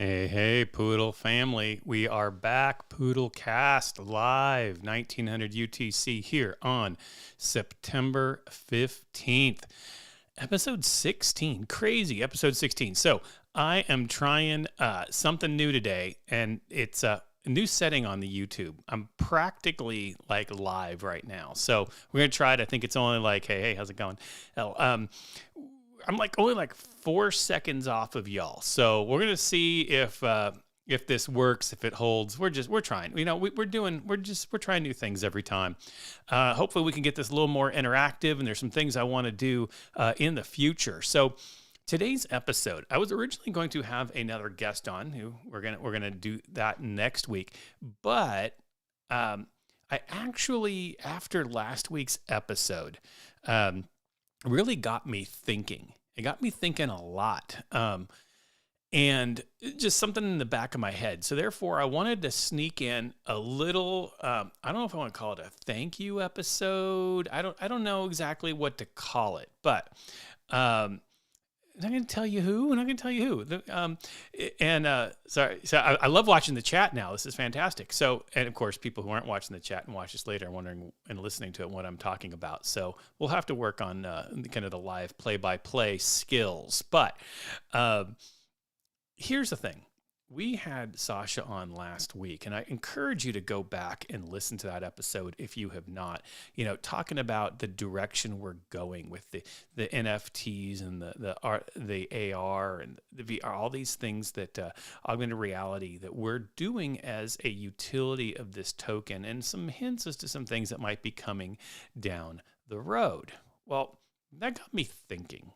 Hey, hey, Poodle family. We are back, Poodlecast live, 1900 UTC here on September 15th. Episode 16, crazy, episode 16. So I am trying something new today, and it's a new setting on the YouTube. I'm practically like live right now. So we're going to try it. I think it's only like, hey, how's it going? I'm like only like 4 seconds off of y'all. So we're gonna see if this works, if it holds. We're trying. You know, we're trying new things every time. Hopefully we can get this a little more interactive. And there's some things I want to do in the future. So today's episode, I was originally going to have another guest on. Who we're gonna do that next week, but I actually, after last week's episode, really got me thinking. It got me thinking a lot. And just something in the back of my head. So therefore, I wanted to sneak in a little, I don't know if I want to call it a thank you episode. I don't know exactly what to call it, but I'm not going to tell you who. I'm not going to tell you who. Sorry. So I love watching the chat now. This is fantastic. So, and of course, people who aren't watching the chat and watch this later are wondering and listening to it what I'm talking about. So we'll have to work on kind of the live play-by-play skills. But here's the thing. We had Sasha on last week, and I encourage you to go back and listen to that episode if you have not. You know, talking about the direction we're going with the NFTs and the AR and the VR, all these things that augmented reality that we're doing as a utility of this token, and some hints as to some things that might be coming down the road. Well, that got me thinking.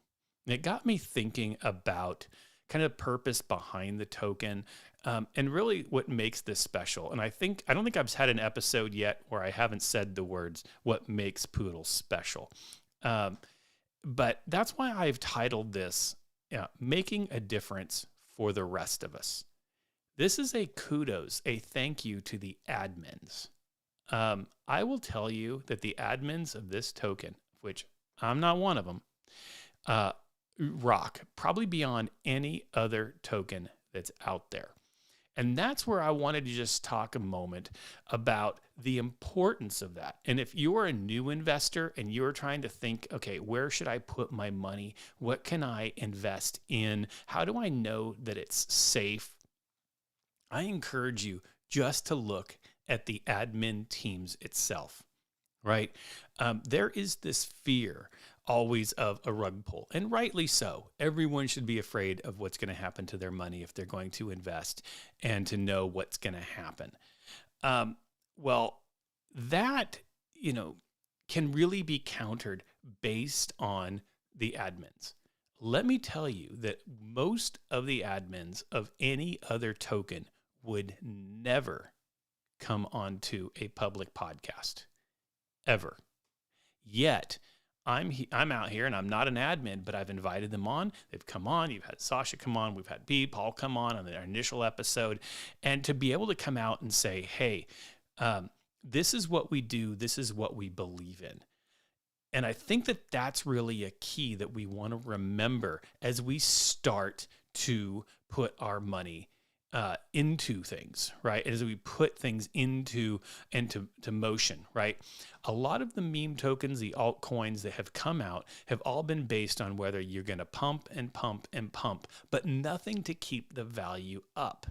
It got me thinking about kind of purpose behind the token, and really what makes this special. And I don't think I've had an episode yet where I haven't said the words, what makes Poodle special. But that's why I've titled this, Making a Difference for the Rest of Us. This is a kudos, a thank you to the admins. I will tell you that the admins of this token, which I'm not one of them, rock probably beyond any other token that's out there. And that's where I wanted to just talk a moment about the importance of that. And if you are a new investor and you're trying to think, okay, where should I put my money? What can I invest in? How do I know that it's safe? I encourage you just to look at the admin teams itself, right? There is this fear always of a rug pull, and rightly so. Everyone should be afraid of what's going to happen to their money if they're going to invest, and to know what's going to happen. Well, that, can really be countered based on the admins. Let me tell you that most of the admins of any other token would never come onto a public podcast, ever. Yet, I'm out here and I'm not an admin, but I've invited them on. They've come on. You've had Sasha come on. We've had B, Paul come on their initial episode. And to be able to come out and say, hey, this is what we do. This is what we believe in. And I think that that's really a key that we want to remember as we start to put our money into things, right? As we put things into motion, right? A lot of the meme tokens, the altcoins that have come out have all been based on whether you're going to pump and pump and pump, but nothing to keep the value up.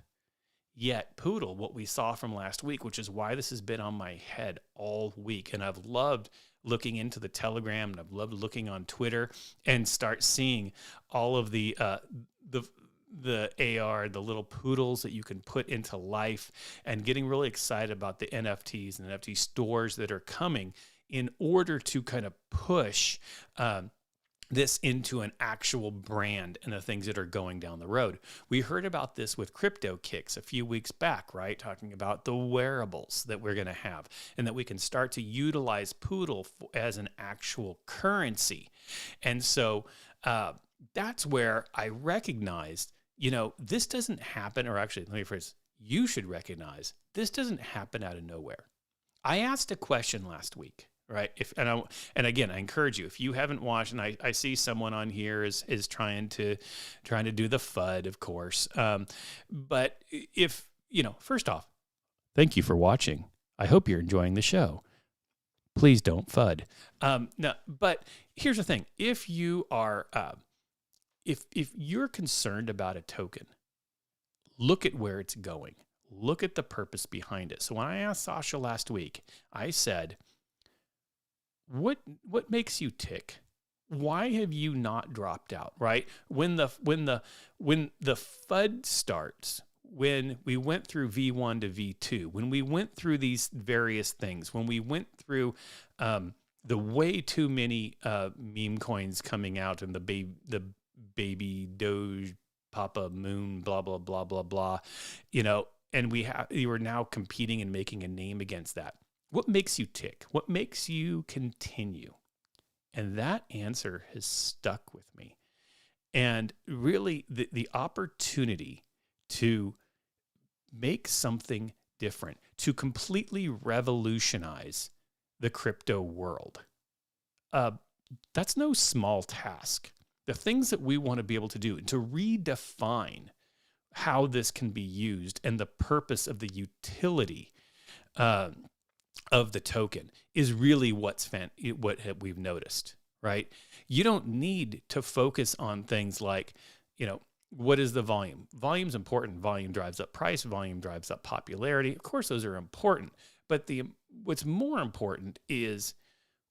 Yet Poodle, what we saw from last week, which is why this has been on my head all week, and I've loved looking into the Telegram, and I've loved looking on Twitter and start seeing all of the AR, the little poodles that you can put into life, and getting really excited about the NFTs and NFT stores that are coming in order to kind of push this into an actual brand and the things that are going down the road. We heard about this with Crypto Kicks a few weeks back, right? Talking about the wearables that we're going to have, and that we can start to utilize Poodle as an actual currency. And so that's where I recognized, this doesn't happen, or actually, let me phrase, you should recognize this doesn't happen out of nowhere. I asked a question last week. right? And again, I encourage you, if you haven't watched, and I see someone on here is trying to do the FUD, of course. But if, first off, thank you for watching. I hope you're enjoying the show. Please don't FUD. No, but here's the thing. If you are, if you're concerned about a token, look at where it's going. Look at the purpose behind it. So when I asked Sasha last week, I said, what makes you tick? Why have you not dropped out, right? When the FUD starts, when we went through V1 to V2, when we went through these various things, when we went through the way too many meme coins coming out and the baby Doge, Papa Moon, blah, blah, blah, blah, blah, and you are now competing and making a name against that. What makes you tick? What makes you continue? And that answer has stuck with me. And really the opportunity to make something different, to completely revolutionize the crypto world. That's no small task. The things that we want to be able to do, to redefine how this can be used and the purpose of the utility of the token is really what we've noticed, right? You don't need to focus on things like, what is the volume? Volume's important. Volume drives up price. Volume drives up popularity. Of course, those are important. But what's more important is,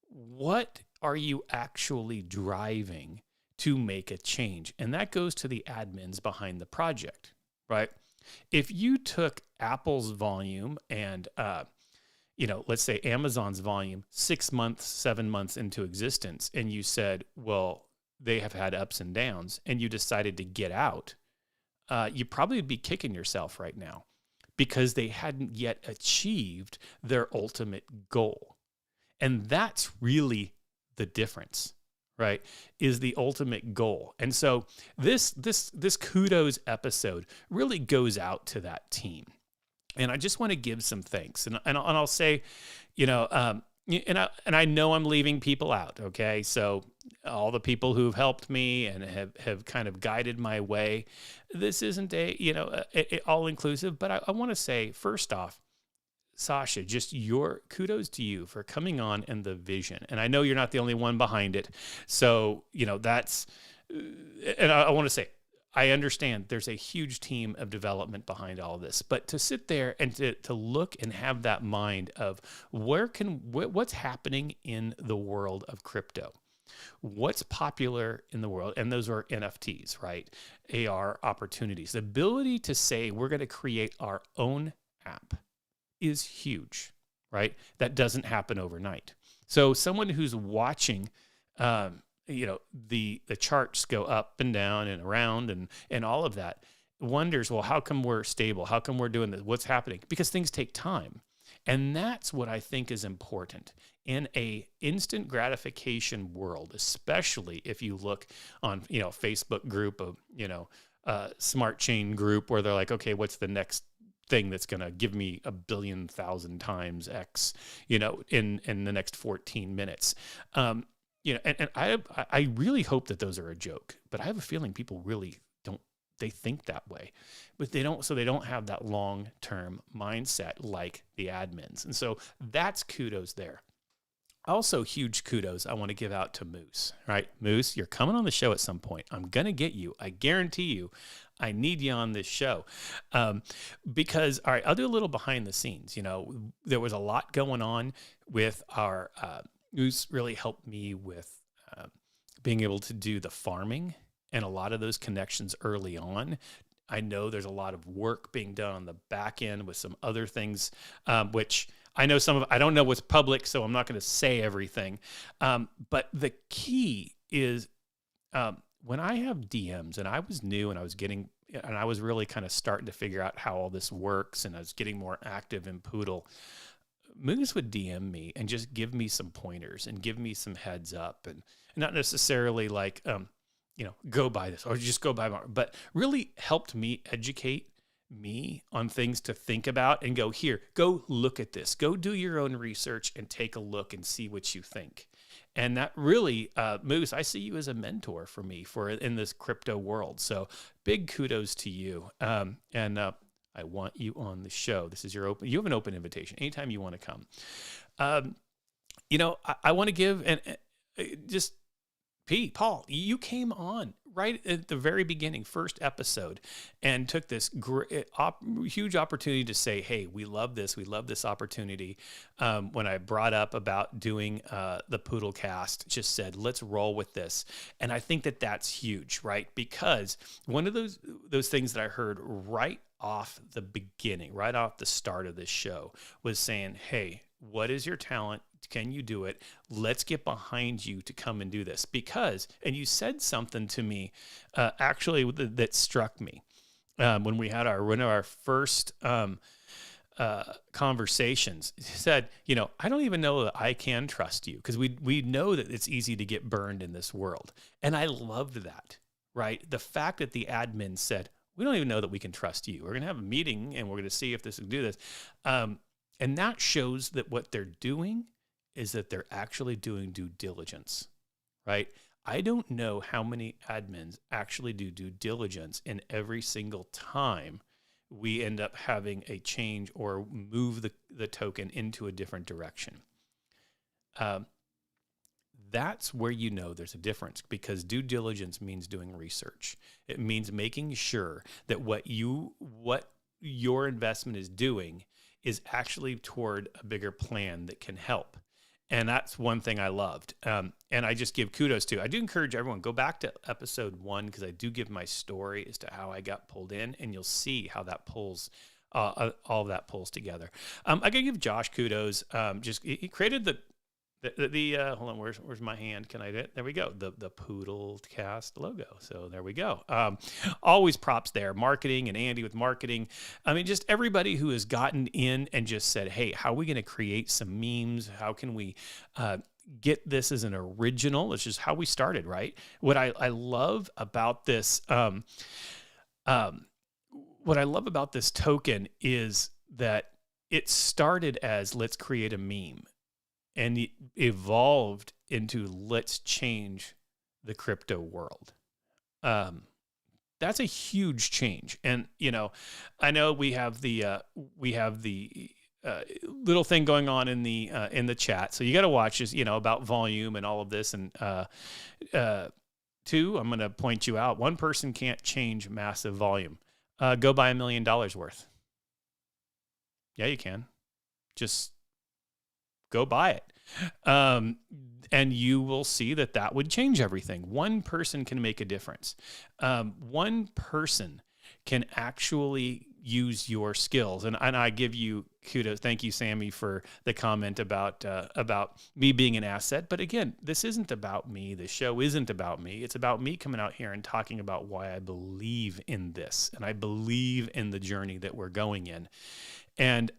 what are you actually driving to make a change? And that goes to the admins behind the project, right? If you took Apple's volume and, let's say Amazon's volume 6 months, 7 months into existence, and you said, well, they have had ups and downs, and you decided to get out, you probably would be kicking yourself right now because they hadn't yet achieved their ultimate goal. And that's really the difference, right? Is the ultimate goal. And so this kudos episode really goes out to that team. And I just want to give some thanks. And I'll say, and I know I'm leaving people out, okay? So all the people who've helped me and have kind of guided my way, this isn't a all-inclusive, but I want to say, first off, Sasha, just your kudos to you for coming on and the vision. And I know you're not the only one behind it. So, that's, and I want to say, I understand there's a huge team of development behind all of this, but to sit there and to look and have that mind of what's happening in the world of crypto, what's popular in the world, and those are NFTs, right? AR opportunities. The ability to say we're going to create our own app is huge, right? That doesn't happen overnight. So someone who's watching, the charts go up and down and around and all of that wonders, well, how come we're stable? How come we're doing this? What's happening? Because things take time. And that's what I think is important in a instant gratification world, especially if you look on, Facebook group of, Smart Chain group where they're like, okay, what's the next thing that's going to give me 1,000,000,000 times X, in the next 14 minutes. And I really hope that those are a joke, but I have a feeling people really they think that way, but they don't have that long-term mindset like the admins. And so that's kudos there. Also, huge kudos I want to give out to Moose, right? Moose, you're coming on the show at some point. I'm going to get you. I guarantee you. I need you on this show. Because, all right, I'll do a little behind the scenes. There was a lot going on with our, Moose really helped me with being able to do the farming and a lot of those connections early on. I know there's a lot of work being done on the back end with some other things, which I know I don't know what's public, so I'm not going to say everything. But the key is when I have DMs, and I was new and I was really kind of starting to figure out how all this works, and I was getting more active in Poodle. Moose would DM me and just give me some pointers and give me some heads up, and not necessarily like, go buy this or just go buy more, but really helped me educate me on things to think about and go, here, go look at this, go do your own research and take a look and see what you think. And that really, Moose, I see you as a mentor for me in this crypto world. So big kudos to you. And I want you on the show. This is you have an open invitation anytime you want to come. I want to give just Pete, Paul, you came on right at the very beginning, first episode, and took this huge opportunity to say, hey, we love this. We love this opportunity. When I brought up about doing the Poodlecast, just said, let's roll with this. And I think that that's huge, right? Because one of those things that I heard right off the beginning, right off the start of this show was saying, hey, what is your talent? Can you do it? Let's get behind you to come and do this. Because, and you said something to me, actually that struck me when we had one of our first conversations. He said, I don't even know that I can trust you because we know that it's easy to get burned in this world. And I loved that, right? The fact that the admin said, we don't even know that we can trust you. We're going to have a meeting and we're going to see if this will do this. And that shows that what they're doing is that they're actually doing due diligence, right? I don't know how many admins actually do due diligence, and every single time we end up having a change or move the token into a different direction. That's where you know there's a difference, because due diligence means doing research. It means making sure that what your investment is doing is actually toward a bigger plan that can help. And that's one thing I loved. And I just give kudos to. I do encourage everyone, go back to episode 1, because I do give my story as to how I got pulled in, and you'll see how that pulls, all of that pulls together. I got to give Josh kudos. He created the hold on, where's my hand? Can I do it? There we go. The Poodlecast logo. So there we go. Always props there. Marketing, and Andy with marketing. I mean, just everybody who has gotten in and just said, hey, how are we going to create some memes? How can we get this as an original? It's just how we started, right? What I love about this, token is that it started as let's create a meme. And it evolved into let's change the crypto world. That's a huge change. And, I know we have the little thing going on in the chat. So you got to watch this, about volume and all of this. And 2, I'm going to point you out. One person can't change massive volume. Go buy $1 million worth. Yeah, you can. Just go buy it. And you will see that would change everything. One person can make a difference. One person can actually use your skills. And I give you kudos. Thank you, Sammy, for the comment about me being an asset. But again, this isn't about me. The show isn't about me. It's about me coming out here and talking about why I believe in this. And I believe in the journey that we're going in. And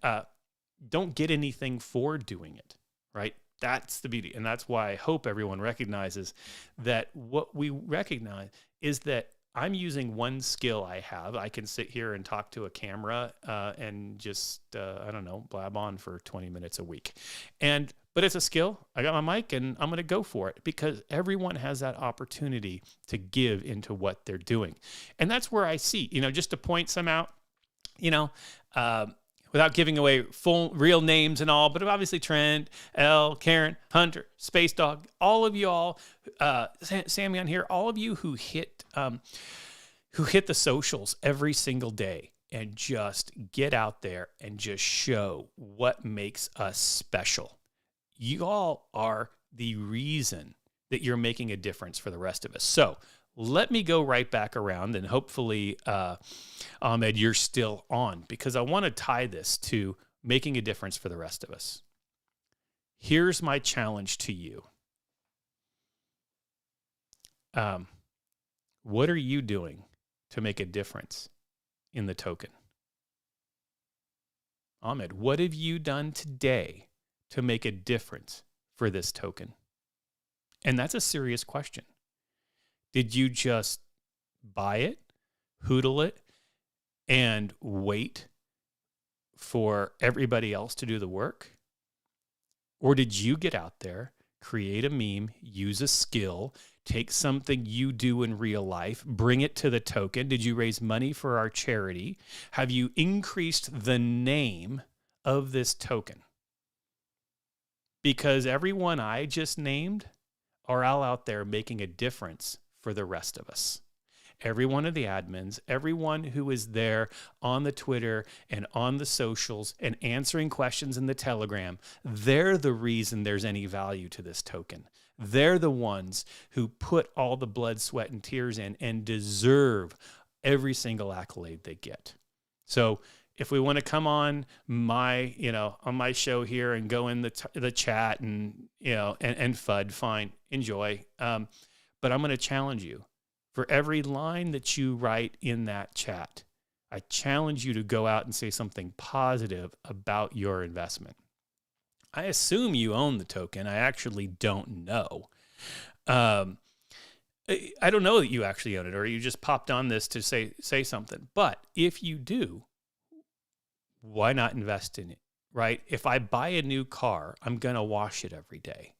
don't get anything for doing it, right? That's the beauty. And that's why I hope everyone recognizes that what we recognize is that I'm using one skill I have. I can sit here and talk to a camera and just, blab on for 20 minutes a week. But it's a skill. I got my mic and I'm going to go for it, because everyone has that opportunity to give into what they're doing. And that's where I see, just to point some out, without giving away full real names and all, but obviously Trent, L, Karen, Hunter, Space Dog, all of you all, Sammy on here, all of you who hit the socials every single day and just get out there and just show what makes us special. You all are the reason that you're making a difference for the rest of us. So let me go right back around, and hopefully, Ahmed, you're still on, because I want to tie this to making a difference for the rest of us. Here's my challenge to you. What are you doing to make a difference in the token? Ahmed, what have you done today to make a difference for this token? And that's a serious question. Did you just buy it, hoodle it, and wait for everybody else to do the work? Or did you get out there, create a meme, use a skill, take something you do in real life, bring it to the token? Did you raise money for our charity? Have you increased the name of this token? Because everyone I just named are all out there making a difference for the rest of us. Every one of the admins, everyone who is there on the Twitter and on the socials and answering questions in the Telegram, they're the reason there's any value to this token. They're the ones who put all the blood, sweat, and tears in and deserve every single accolade they get. So if we want to come on my, on my show here and go in the chat and, and FUD, fine, enjoy. But I'm going to challenge you. For every line that you write in that chat, I challenge you to go out and say something positive about your investment. I assume you own the token. I actually don't know. I don't know that you actually own it, or you just popped on this to say something. But if you do, why not invest in it, right? If I buy a new car, I'm going to wash it every day.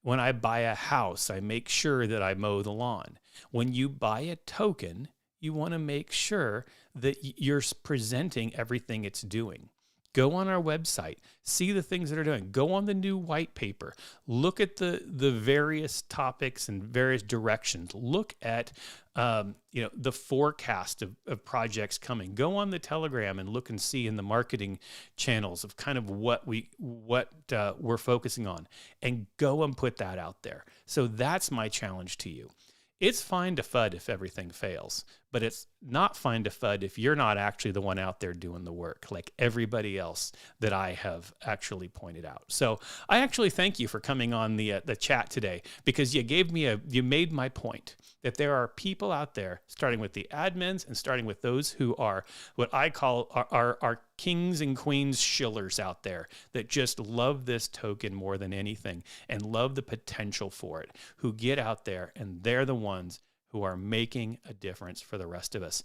When I buy a house, I make sure that I mow the lawn. When you buy a token, you want to make sure that you're presenting everything it's doing. Go on our website, see the things that are doing. Go on the new white paper. Look at the various topics and various directions. Look at the forecast of projects coming. Go on the Telegram and look and see in the marketing channels of kind of what we're focusing on, and go and put that out there. So that's my challenge to you. It's fine to FUD if everything fails, but it's not fine to FUD if you're not actually the one out there doing the work like everybody else that I have actually pointed out. So I actually thank you for coming on the chat today, because you made my point that there are people out there, starting with the admins and starting with those who are what I call our kings and queens shillers out there, that just love this token more than anything and love the potential for it, who get out there and they're the ones who are making a difference for the rest of us.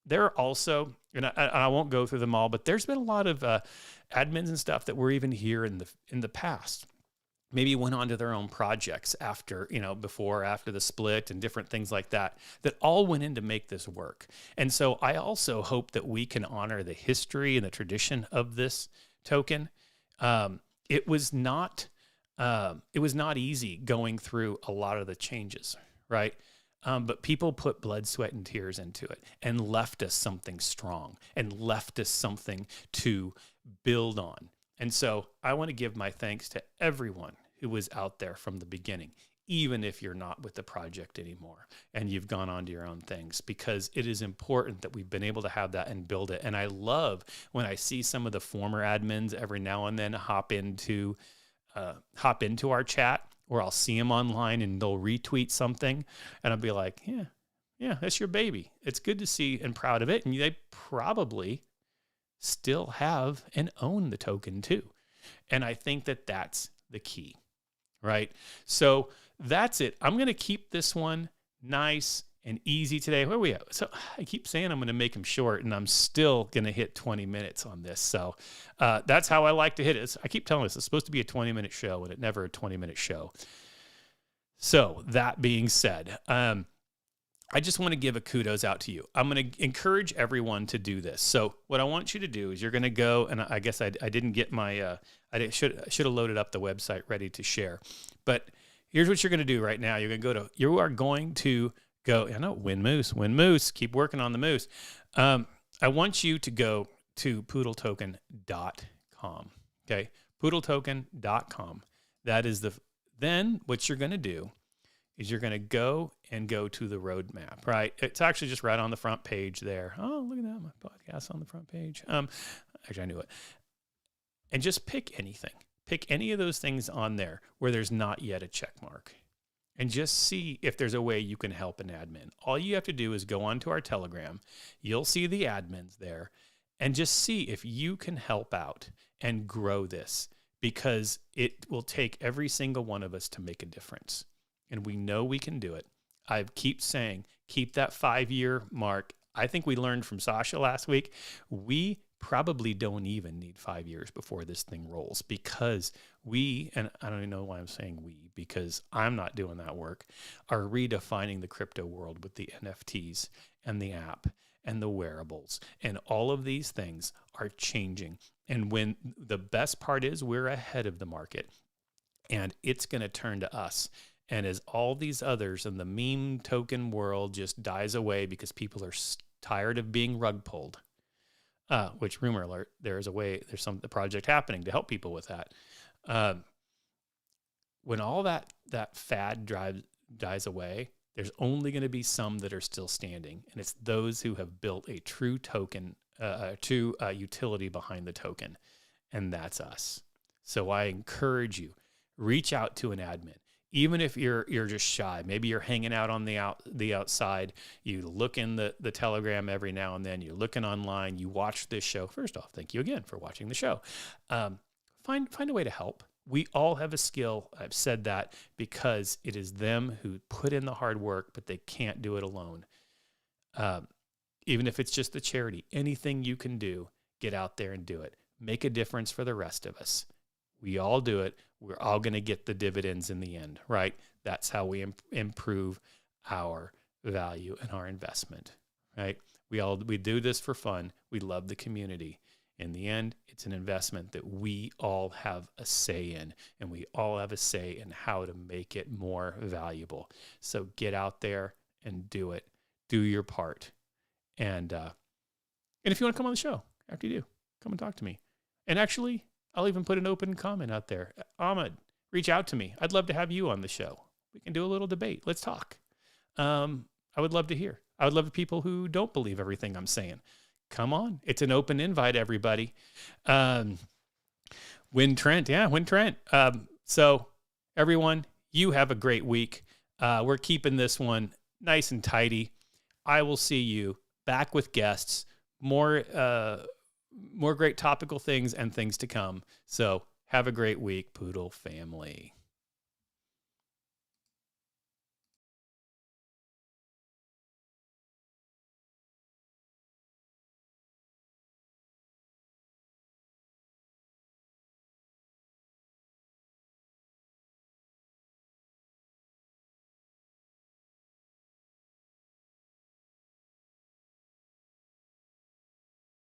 There are also, and I won't go through them all, but there's been a lot of admins and stuff that were even here in the past. Maybe went on to their own projects after, before or after the split and different things like that all went in to make this work. And so I also hope that we can honor the history and the tradition of this token. It was not easy going through a lot of the changes, right? But people put blood, sweat, and tears into it and left us something strong and left us something to build on. And so I want to give my thanks to everyone who was out there from the beginning, even if you're not with the project anymore and you've gone on to your own things, because it is important that we've been able to have that and build it. And I love when I see some of the former admins every now and then hop into our chat, or I'll see them online and they'll retweet something and I'll be like, yeah, that's your baby. It's good to see and proud of it. And they probably still have and own the token too. And I think that that's the key, right? So that's it. I'm going to keep this one nice and easy today. Where are we at? So I keep saying I'm going to make them short, and I'm still going to hit 20 minutes on this. So that's how I like to hit it. I keep telling us it's supposed to be a 20-minute show, and it's never a 20-minute show. So that being said, I just want to give a kudos out to you. I'm going to encourage everyone to do this. So what I want you to do is you're going to go, and I guess I didn't get my, should have loaded up the website ready to share. But here's what you're going to do right now. You are going to go, Win Moose, keep working on the moose. I want you to go to poodletoken.com. Okay. Poodletoken.com. That is then what you're going to do is you're going to go to the roadmap, right? It's actually just right on the front page there. Oh, look at that. My podcast's on the front page. Actually, I knew it. And just pick anything. Pick any of those things on there where there's not yet a check mark. And just see if there's a way you can help an admin. All you have to do is go onto our Telegram. You'll see the admins there. And just see if you can help out and grow this, because it will take every single one of us to make a difference. And we know we can do it. I keep saying, keep that 5-year mark. I think we learned from Sasha last week. We probably don't even need 5 years before this thing rolls, because we, and I don't even know why I'm saying we, because I'm not doing that work, are redefining the crypto world with the NFTs and the app and the wearables, and all of these things are changing. And when the best part is, we're ahead of the market, and it's going to turn to us. And as all these others in the meme token world just dies away because people are tired of being rug pulled, which, rumor alert, there's the project happening to help people with that. When all that fad dies away, there's only going to be some that are still standing, and it's those who have built a true token, true utility behind the token, and that's us. So I encourage you, reach out to an admin. Even if you're just shy, maybe you're hanging out on the outside, you look in the Telegram every now and then, you're looking online, you watch this show. First off, thank you again for watching the show. Find a way to help. We all have a skill. I've said that because it is them who put in the hard work, but they can't do it alone. Even if it's just the charity, anything you can do, get out there and do it. Make a difference for the rest of us. We all do it. We're all going to get the dividends in the end, right? That's how we improve our value and our investment, right? We do this for fun. We love the community. In the end, it's an investment that we all have a say in, and we all have a say in how to make it more valuable. So get out there and do it. Do your part. And if you want to come on the show after you do, come and talk to me. And actually, I'll even put an open comment out there. Ahmed, reach out to me. I'd love to have you on the show. We can do a little debate. Let's talk. I would love to hear. I would love people who don't believe everything I'm saying. Come on. It's an open invite, everybody. Win Trent. Yeah, Win Trent. So everyone, you have a great week. We're keeping this one nice and tidy. I will see you back with guests, more great topical things and things to come. So have a great week, Poodle family.